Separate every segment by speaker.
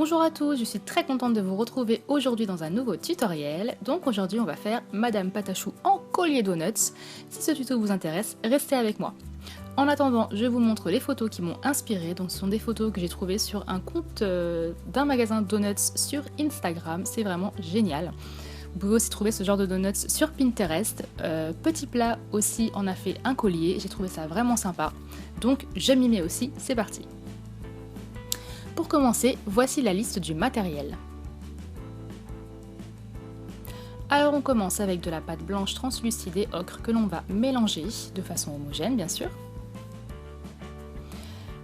Speaker 1: Bonjour à tous, je suis très contente de vous retrouver aujourd'hui dans un nouveau tutoriel. Donc aujourd'hui on va faire Madame Patachou en collier donuts. Si ce tuto vous intéresse, restez avec moi. En attendant, je vous montre les photos qui m'ont inspirée. Donc ce sont des photos que j'ai trouvées sur un compte d'un magasin de donuts sur Instagram. C'est vraiment génial. Vous pouvez aussi trouver ce genre de donuts sur Pinterest. Petit plat aussi en a fait un collier, j'ai trouvé ça vraiment sympa. Donc je m'y mets aussi, c'est parti. Pour commencer, voici la liste du matériel. Alors on commence avec de la pâte blanche translucide et ocre que l'on va mélanger de façon homogène bien sûr.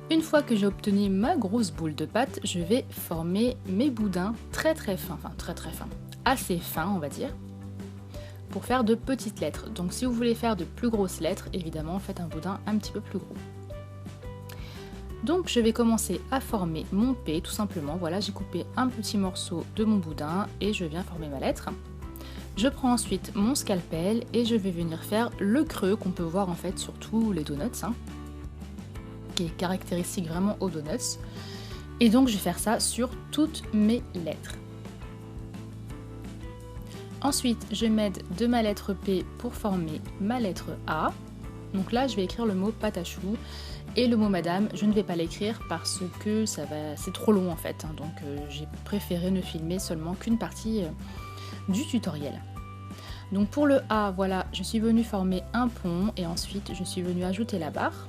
Speaker 1: Une fois que j'ai obtenu ma grosse boule de pâte, je vais former mes boudins très fins, assez fins on va dire, pour faire de petites lettres. Donc si vous voulez faire de plus grosses lettres, évidemment faites un boudin un petit peu plus gros. Donc je vais commencer à former mon P tout simplement. Voilà, j'ai coupé un petit morceau de mon boudin et je viens former ma lettre. Je prends ensuite mon scalpel et je vais venir faire le creux qu'on peut voir en fait sur tous les donuts, qui est caractéristique vraiment aux donuts. Et donc je vais faire ça sur toutes mes lettres. Ensuite, je m'aide de ma lettre P pour former ma lettre A. Donc là, je vais écrire le mot patachou. Et le mot madame, je ne vais pas l'écrire parce que c'est trop long en fait. Donc j'ai préféré ne filmer seulement qu'une partie du tutoriel. Donc pour le A, voilà, je suis venue former un pont et ensuite je suis venue ajouter la barre.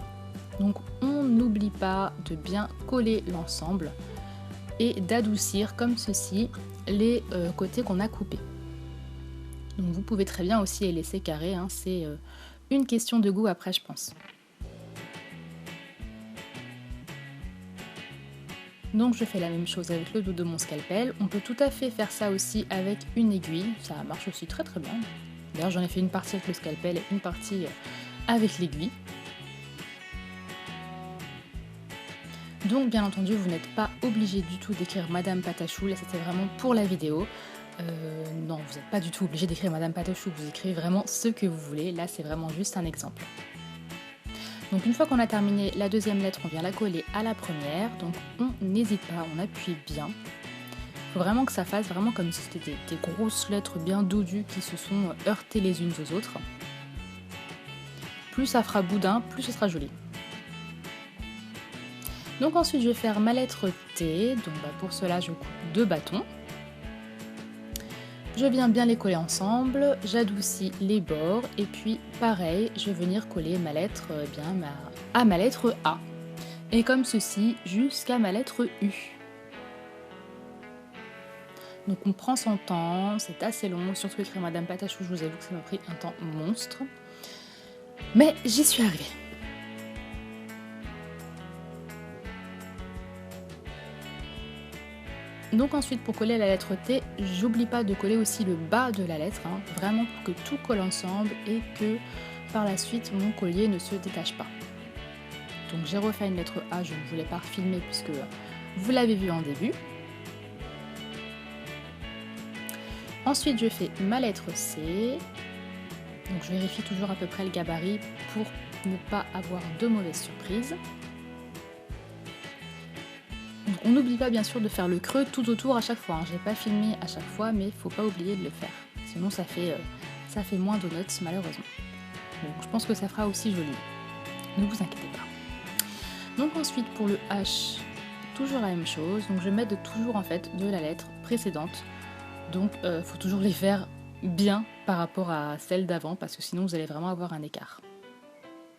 Speaker 1: Donc on n'oublie pas de bien coller l'ensemble et d'adoucir comme ceci les côtés qu'on a coupés. Donc vous pouvez très bien aussi les laisser carrés, c'est une question de goût après je pense. Donc je fais la même chose avec le dos de mon scalpel. On peut tout à fait faire ça aussi avec une aiguille, ça marche aussi très bien. D'ailleurs j'en ai fait une partie avec le scalpel et une partie avec l'aiguille. Donc bien entendu vous n'êtes pas obligé du tout d'écrire Madame Patachou, là c'était vraiment pour la vidéo. Non, vous n'êtes pas du tout obligé d'écrire Madame Patachou, vous écrivez vraiment ce que vous voulez, là c'est vraiment juste un exemple. Donc une fois qu'on a terminé la deuxième lettre, on vient la coller à la première. Donc on n'hésite pas, on appuie bien. Il faut vraiment que ça fasse vraiment comme si c'était des grosses lettres bien dodues qui se sont heurtées les unes aux autres. Plus ça fera boudin, plus ce sera joli. Donc ensuite je vais faire ma lettre T. Donc pour cela je coupe 2 bâtons. Je viens bien les coller ensemble, j'adoucis les bords et puis pareil, je vais venir coller ma lettre à ma lettre A. Et comme ceci jusqu'à ma lettre U. Donc on prend son temps, c'est assez long, surtout écrire Madame Patachou, je vous avoue que ça m'a pris un temps monstre. Mais j'y suis arrivée. Donc ensuite pour coller la lettre T, j'oublie pas de coller aussi le bas de la lettre, vraiment pour que tout colle ensemble et que par la suite mon collier ne se détache pas. Donc j'ai refait une lettre A, je ne voulais pas filmer puisque vous l'avez vu en début. Ensuite je fais ma lettre C, donc je vérifie toujours à peu près le gabarit pour ne pas avoir de mauvaises surprises. On n'oublie pas bien sûr de faire le creux tout autour à chaque fois. Je n'ai pas filmé à chaque fois, mais il ne faut pas oublier de le faire. Sinon ça fait moins donuts malheureusement. Donc je pense que ça fera aussi joli. Ne vous inquiétez pas. Donc ensuite pour le H, toujours la même chose. Donc je m'aide toujours en fait de la lettre précédente. Donc il faut toujours les faire bien par rapport à celle d'avant parce que sinon vous allez vraiment avoir un écart.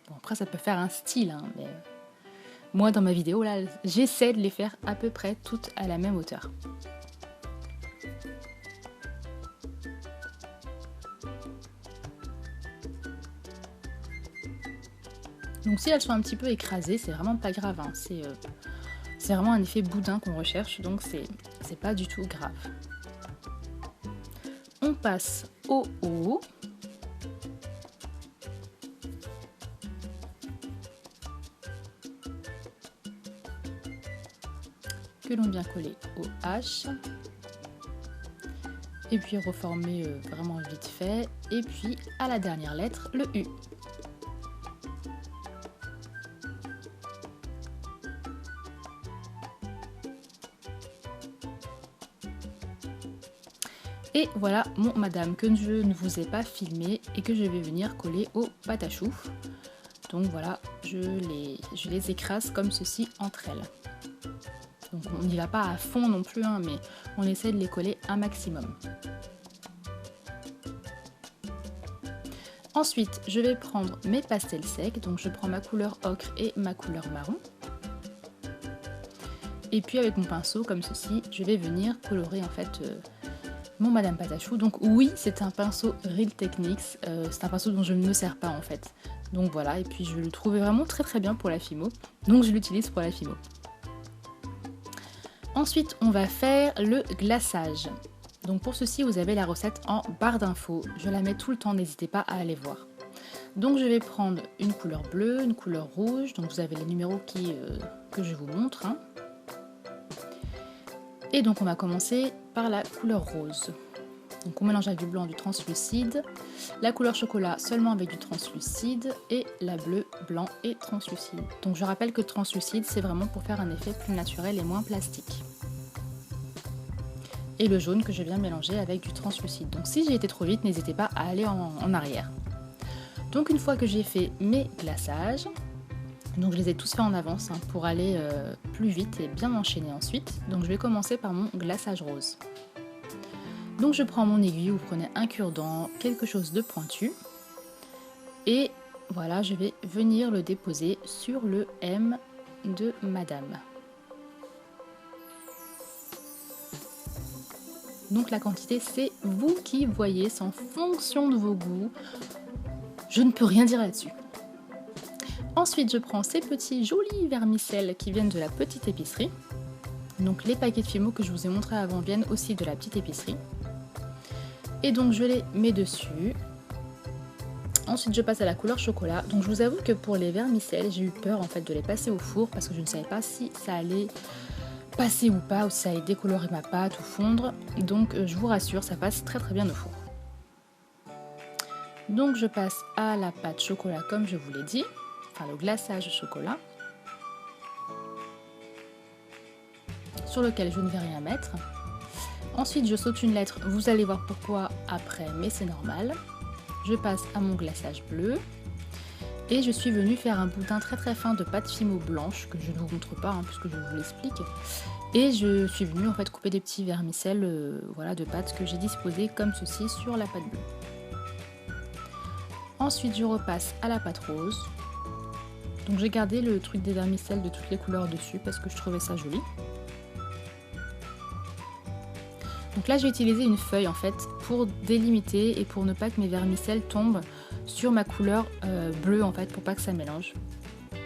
Speaker 1: Bon après ça peut faire un style, mais... Moi, dans ma vidéo, là, j'essaie de les faire à peu près toutes à la même hauteur. Donc si elles sont un petit peu écrasées, c'est vraiment pas grave. C'est vraiment un effet boudin qu'on recherche, donc c'est pas du tout grave. On passe au haut. Que l'on vient coller au H et puis reformer vraiment vite fait et puis à la dernière lettre le U. Et voilà mon madame que je ne vous ai pas filmé et que je vais venir coller aux pâtes à choux. Donc voilà, je les écrase comme ceci entre elles. Donc on n'y va pas à fond non plus, hein, mais on essaie de les coller un maximum. Ensuite, je vais prendre mes pastels secs, donc je prends ma couleur ocre et ma couleur marron. Et puis avec mon pinceau, comme ceci, je vais venir colorer en fait mon Madame Pâte à Choux. Donc oui, c'est un pinceau Real Techniques, c'est un pinceau dont je ne me sers pas en fait. Donc voilà, et puis je le trouvais vraiment très bien pour la Fimo, donc je l'utilise pour la Fimo. Ensuite, on va faire le glaçage. Donc pour ceci, vous avez la recette en barre d'infos. Je la mets tout le temps, n'hésitez pas à aller voir. Donc je vais prendre une couleur bleue, une couleur rouge. Donc vous avez les numéros que je vous montre. Hein. Et donc on va commencer par la couleur rose. Donc on mélange avec du blanc, du translucide. La couleur chocolat seulement avec du translucide. Et la bleue, blanc et translucide. Donc je rappelle que translucide, c'est vraiment pour faire un effet plus naturel et moins plastique. Et le jaune que je viens mélanger avec du translucide. Donc si j'ai été trop vite, n'hésitez pas à aller en arrière. Donc une fois que j'ai fait mes glaçages, donc je les ai tous faits en avance hein, pour aller plus vite et bien enchaîner ensuite. Donc je vais commencer par mon glaçage rose. Donc je prends mon aiguille, vous prenez un cure-dent, quelque chose de pointu. Et voilà, je vais venir le déposer sur le M de Madame. Donc la quantité, c'est vous qui voyez, c'est en fonction de vos goûts. Je ne peux rien dire là-dessus. Ensuite, je prends ces petits jolis vermicelles qui viennent de la petite épicerie. Donc les paquets de Fimo que je vous ai montré avant viennent aussi de la petite épicerie. Et donc je les mets dessus. Ensuite, je passe à la couleur chocolat. Donc je vous avoue que pour les vermicelles, j'ai eu peur en fait de les passer au four parce que je ne savais pas si ça allait passer ou pas, ou si ça allait décolorer ma pâte ou fondre. Donc je vous rassure, ça passe très bien au four. Donc je passe à la pâte chocolat comme je vous l'ai dit, enfin le glaçage chocolat, sur lequel je ne vais rien mettre. Ensuite je saute une lettre, vous allez voir pourquoi après, mais c'est normal. Je passe à mon glaçage bleu. Et je suis venue faire un boudin très fin de pâte Fimo blanche, que je ne vous montre pas, hein, puisque je vous l'explique. Et je suis venue en fait couper des petits vermicelles voilà, de pâte que j'ai disposés comme ceci sur la pâte bleue. Ensuite je repasse à la pâte rose. Donc j'ai gardé le truc des vermicelles de toutes les couleurs dessus parce que je trouvais ça joli. Donc là j'ai utilisé une feuille en fait pour délimiter et pour ne pas que mes vermicelles tombent sur ma couleur bleue en fait, pour pas que ça mélange.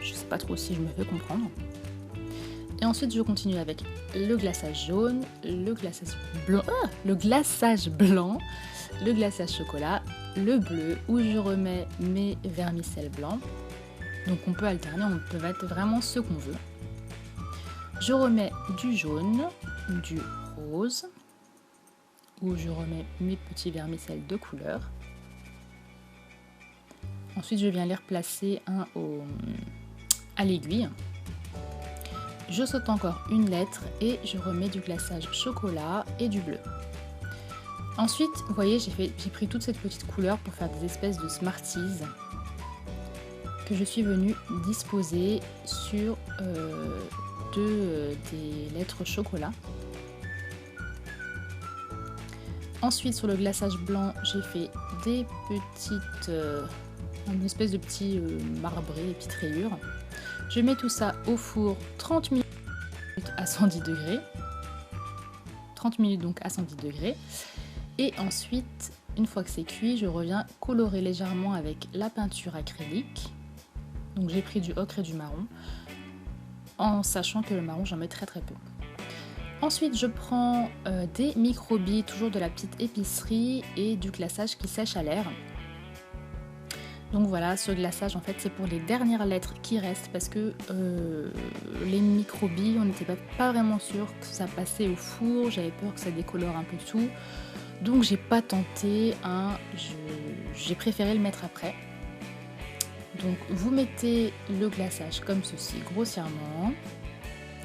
Speaker 1: Je sais pas trop si je me fais comprendre. Et ensuite je continue avec le glaçage jaune, le glaçage blanc, le glaçage chocolat, le bleu où je remets mes vermicelles blancs. Donc on peut alterner, on peut mettre vraiment ce qu'on veut. Je remets du jaune, du rose, où je remets mes petits vermicelles de couleur. Ensuite, je viens les replacer à l'aiguille. Je saute encore une lettre et je remets du glaçage chocolat et du bleu. Ensuite, vous voyez, j'ai pris toute cette petite couleur pour faire des espèces de Smarties que je suis venue disposer sur des lettres chocolat. Ensuite, sur le glaçage blanc, j'ai fait des petites, une espèce de petits marbrés, des petites rayures. Je mets tout ça au four 30 minutes à 110 degrés. 30 minutes donc à 110 degrés. Et ensuite, une fois que c'est cuit, je reviens colorer légèrement avec la peinture acrylique. Donc j'ai pris du ocre et du marron, en sachant que le marron, j'en mets très peu. Ensuite, je prends des microbilles, toujours de la petite épicerie, et du glaçage qui sèche à l'air. Donc voilà, ce glaçage, en fait, c'est pour les dernières lettres qui restent, parce que les microbilles, on n'était pas vraiment sûr que ça passait au four, j'avais peur que ça décolore un peu tout. Donc j'ai pas tenté, hein, j'ai préféré le mettre après. Donc vous mettez le glaçage comme ceci, grossièrement,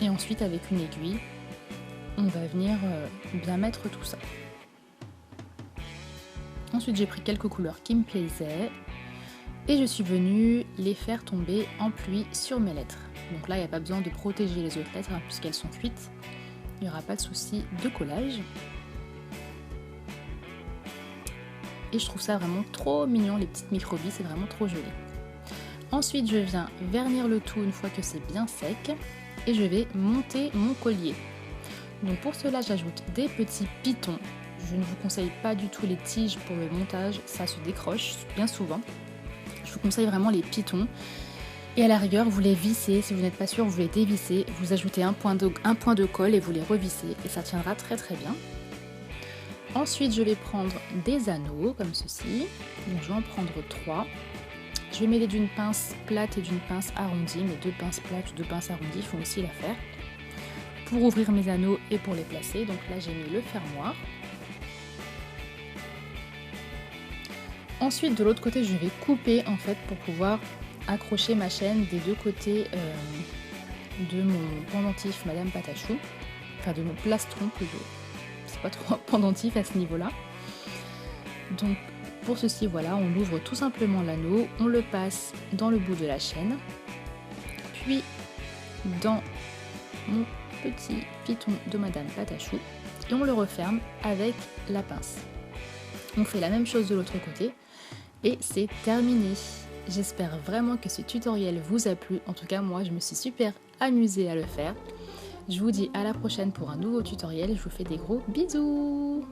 Speaker 1: et ensuite avec une aiguille, on va venir bien mettre tout ça. Ensuite j'ai pris quelques couleurs qui me plaisaient et je suis venue les faire tomber en pluie sur mes lettres. Donc là il n'y a pas besoin de protéger les autres lettres hein, puisqu'elles sont cuites. Il n'y aura pas de souci de collage. Et je trouve ça vraiment trop mignon, les petites microbilles, c'est vraiment trop joli. Ensuite je viens vernir le tout une fois que c'est bien sec et je vais monter mon collier. Donc pour cela j'ajoute des petits pitons. Je ne vous conseille pas du tout les tiges pour le montage, ça se décroche bien souvent. Je vous conseille vraiment les pitons. Et à la rigueur, vous les vissez, si vous n'êtes pas sûr, vous les dévissez, vous ajoutez un point de colle et vous les revissez et ça tiendra très très bien. Ensuite, je vais prendre des anneaux comme ceci. Donc je vais en prendre 3. Je vais mêler d'une pince plate et d'une pince arrondie, mais 2 pinces plates ou 2 pinces arrondies font aussi l'affaire. Pour ouvrir mes anneaux et pour les placer, donc là j'ai mis le fermoir. Ensuite de l'autre côté je vais couper en fait pour pouvoir accrocher ma chaîne des deux côtés de mon pendentif Madame Patachou, enfin de mon plastron plutôt, c'est pas trop un pendentif à ce niveau là. Donc pour ceci voilà, on ouvre tout simplement l'anneau, on le passe dans le bout de la chaîne, puis dans mon petit piton de Madame Patachou et on le referme avec la pince. On fait la même chose de l'autre côté et c'est terminé. J'espère vraiment que ce tutoriel vous a plu. En tout cas, moi, je me suis super amusée à le faire. Je vous dis à la prochaine pour un nouveau tutoriel. Je vous fais des gros bisous.